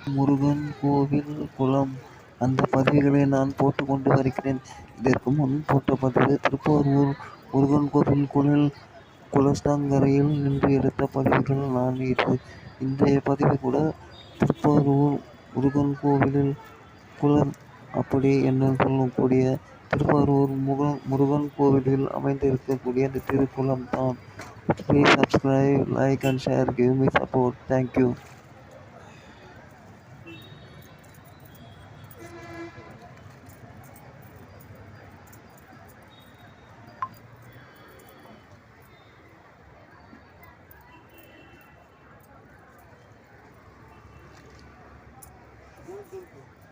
முருகன் கோவில் குளம். அந்த பதிவுகளை நான் போட்டுக் கொண்டு வருகிறேன். இதற்கு முன் போட்ட பதிவு திருப்பாரூர் முருகன் கோவில் குளஸ்தாங்கரையில் நின்று எடுத்த பதிவுகள். நான் இன்றைய பதிவு கூட திருப்பாரூர் முருகன் கோவிலில் குளம் அப்படி என்று சொல்லக்கூடிய திருப்பாரூர் முருகன் கோவிலில் அமைந்திருக்கக்கூடிய அந்த திருக்குளம் தான். Please subscribe, like and share, give me support. Thank you. Google